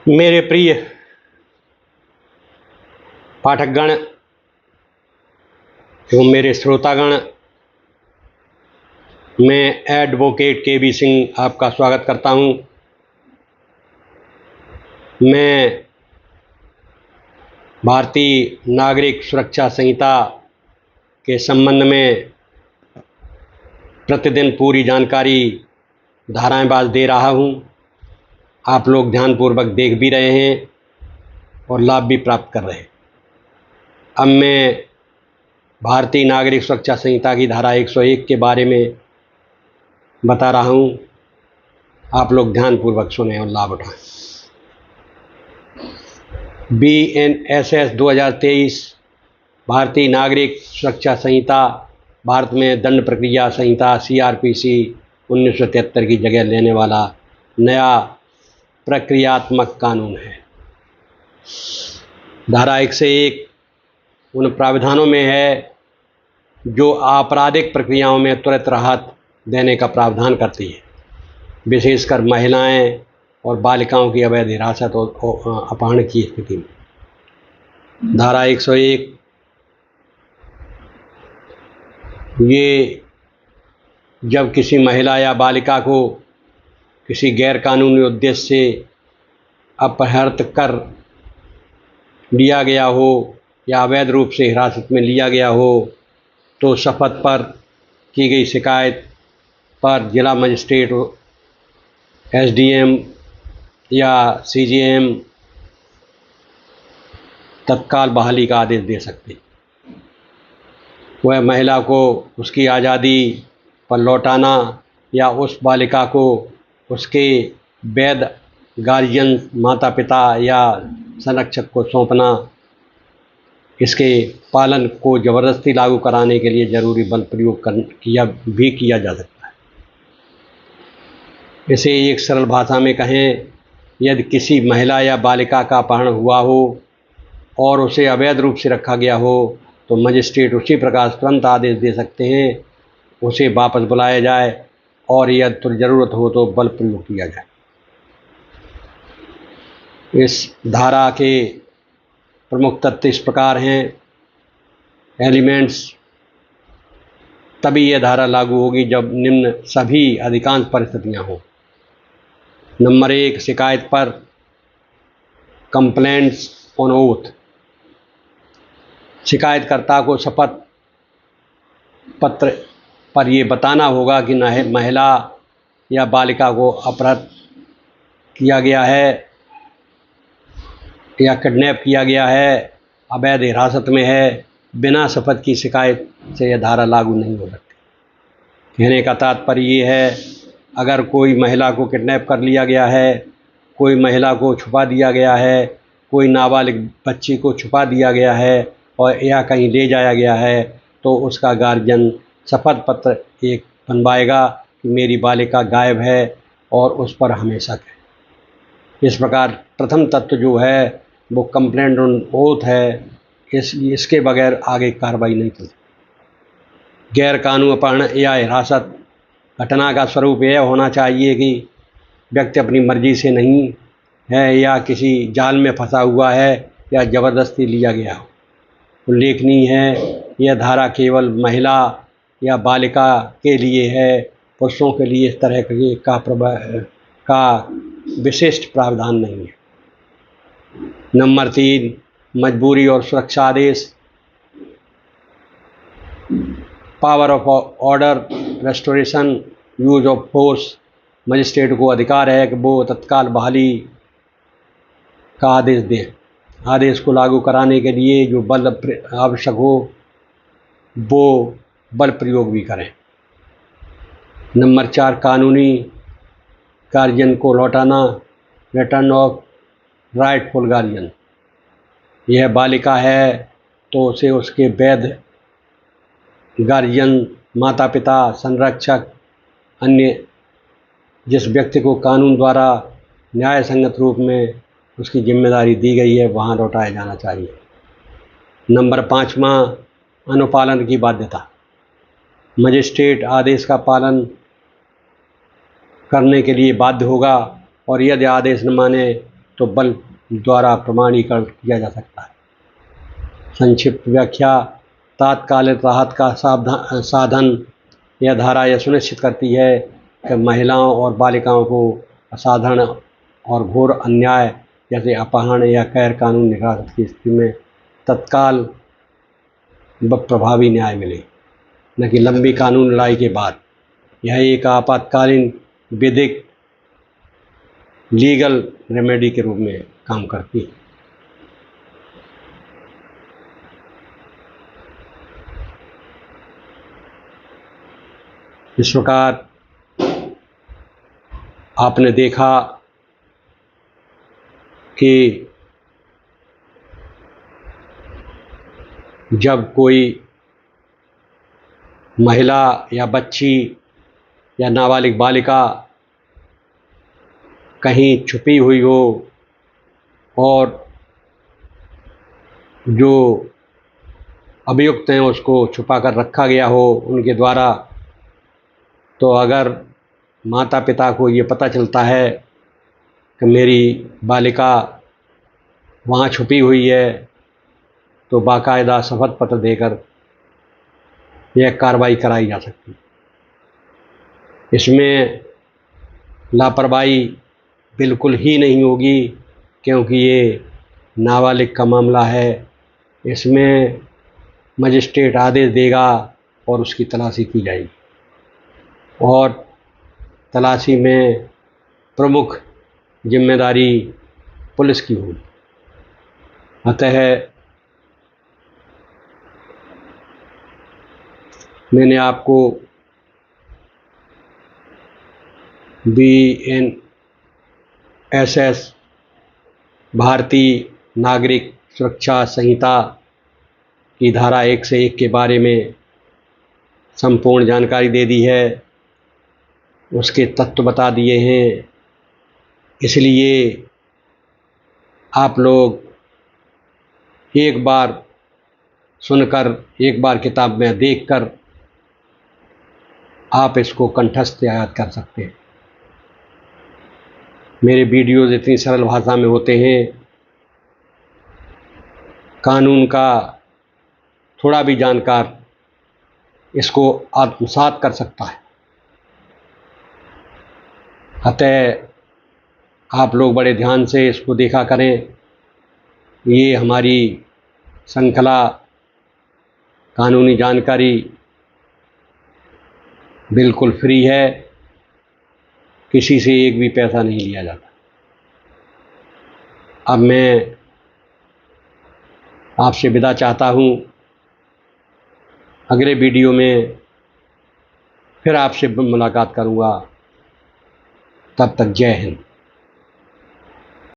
मेरे प्रिय पाठकगण एवं मेरे श्रोतागण, मैं एडवोकेट के.बी. सिंह आपका स्वागत करता हूं। मैं भारतीय नागरिक सुरक्षा संहिता के संबंध में प्रतिदिन पूरी जानकारी धाराएं दे रहा हूं। आप लोग ध्यानपूर्वक देख भी रहे हैं और लाभ भी प्राप्त कर रहे हैं। अब मैं भारतीय नागरिक सुरक्षा संहिता की धारा 101 के बारे में बता रहा हूं। आप लोग ध्यानपूर्वक सुने और लाभ उठाएं। BNSS 2023 भारतीय नागरिक सुरक्षा संहिता भारत में दंड प्रक्रिया संहिता CRPC 1973 की जगह लेने वाला नया प्रक्रियात्मक कानून है। धारा 101 उन प्रावधानों में है जो आपराधिक प्रक्रियाओं में त्वरित राहत देने का प्रावधान करती है, विशेषकर महिलाएं और बालिकाओं की अवैध हिरासत और अपहरण की स्थिति में। धारा 101 ये जब किसी महिला या बालिका को किसी गैर कानूनी उद्देश्य से अपहृत कर लिया गया हो या अवैध रूप से हिरासत में लिया गया हो, तो शपथ पर की गई शिकायत पर जिला मजिस्ट्रेट, SDM या CJM तत्काल बहाली का आदेश दे सकते हैं। वह महिला को उसकी आज़ादी पर लौटाना या उस बालिका को उसके वैध गार्जियन, माता पिता या संरक्षक को सौंपना, इसके पालन को ज़बरदस्ती लागू कराने के लिए ज़रूरी बल प्रयोग किया जा सकता है। इसे एक सरल भाषा में कहें, यदि किसी महिला या बालिका का अपहरण हुआ हो और उसे अवैध रूप से रखा गया हो, तो मजिस्ट्रेट उसी प्रकार तुरंत आदेश दे सकते हैं, उसे वापस बुलाया जाए और यदि ज़रूरत हो तो बल प्रयोग किया जाए। इस धारा के प्रमुख तथ्य इस प्रकार हैं। एलिमेंट्स, तभी यह धारा लागू होगी जब निम्न सभी अधिकांश परिस्थितियां हों। नंबर 1, शिकायत पर कंप्लेंट्स ऑन ओथ। शिकायतकर्ता को शपथ पत्र पर यह बताना होगा कि महिला या बालिका को अपहृत किया गया है या किडनैप किया गया है, अवैध हिरासत में है। बिना शपथ की शिकायत से यह धारा लागू नहीं हो सकती। कहने का तात्पर्य ये है, अगर कोई महिला को किडनैप कर लिया गया है, कोई महिला को छुपा दिया गया है, कोई नाबालिग बच्ची को छुपा दिया गया है और या कहीं ले जाया गया है, तो उसका गार्जियन शपथ पत्र एक बनवाएगा कि मेरी बालिका गायब है और उस पर हमें शक है। इस प्रकार प्रथम तत्व जो है वो कंप्लेंट ऑन ओथ है। इसके बगैर आगे कार्रवाई नहीं चलती। गैर कानूनी अपहरण या हिरासत घटना का स्वरूप यह होना चाहिए कि व्यक्ति अपनी मर्जी से नहीं है या किसी जाल में फंसा हुआ है या ज़बरदस्ती लिया गया हो। उल्लेखनीय है, यह धारा केवल महिला या बालिका के लिए है, पुरुषों के लिए इस तरह का विशिष्ट प्रावधान नहीं है। नंबर 3, मजबूरी और सुरक्षा आदेश। Power of order, restoration, use of force. Magistrate को अधिकार है कि वो तत्काल बहाली का आदेश दें। आदेश को लागू कराने के लिए जो बल आवश्यक हो वो बल प्रयोग भी करें। नंबर 4, कानूनी गार्जियन को लौटाना, रिटर्न ऑफ राइटफुल गार्जियन। यह बालिका है तो उसे उसके वैध गार्जियन, माता पिता, संरक्षक, अन्य जिस व्यक्ति को कानून द्वारा न्याय संगत रूप में उसकी जिम्मेदारी दी गई है, वहाँ लौटाया जाना चाहिए। नंबर 5, अनुपालन की बाध्यता। मजिस्ट्रेट आदेश का पालन करने के लिए बाध्य होगा और यदि आदेश न माने तो बल द्वारा प्रमाणीकरण किया जा सकता है। संक्षिप्त व्याख्या: तात्कालिक राहत का साधन यह धारा यह सुनिश्चित करती है कि महिलाओं और बालिकाओं को असाधारण और घोर अन्याय जैसे अपहरण या गैर कानूनी हिरासत की स्थिति में तत्काल व प्रभावी न्याय मिले, न कि लंबी कानून लड़ाई के बाद। यह एक आपातकालीन विधिक लीगल रेमेडी के रूप में काम करती है। इस प्रकार आपने देखा कि जब कोई महिला या बच्ची या नाबालिग बालिका कहीं छुपी हुई हो और जो अभियुक्त हैं उसको छुपा कर रखा गया हो उनके द्वारा, तो अगर माता पिता को ये पता चलता है कि मेरी बालिका वहाँ छुपी हुई है, तो बाकायदा शपथ पत्र देकर यह कार्रवाई कराई जा सकती है। इसमें लापरवाही बिल्कुल ही नहीं होगी, क्योंकि ये नाबालिग का मामला है। इसमें मजिस्ट्रेट आदेश देगा और उसकी तलाशी की जाएगी, और तलाशी में प्रमुख जिम्मेदारी पुलिस की होगी। अतः मैंने आपको BNSS भारतीय नागरिक सुरक्षा संहिता की धारा 1 से 1 के बारे में संपूर्ण जानकारी दे दी है, उसके तत्व बता दिए हैं। इसलिए आप लोग एक बार सुनकर, एक बार किताब में देखकर आप इसको कंठस्थ याद कर सकते हैं। मेरे वीडियोज़ इतनी सरल भाषा में होते हैं, कानून का थोड़ा भी जानकार इसको आत्मसात कर सकता है। अतः आप लोग बड़े ध्यान से इसको देखा करें। ये हमारी श्रृंखला कानूनी जानकारी बिल्कुल फ्री है, किसी से एक भी पैसा नहीं लिया जाता। अब मैं आपसे विदा चाहता हूँ। अगले वीडियो में फिर आपसे मुलाकात करूँगा। तब तक जय हिंद।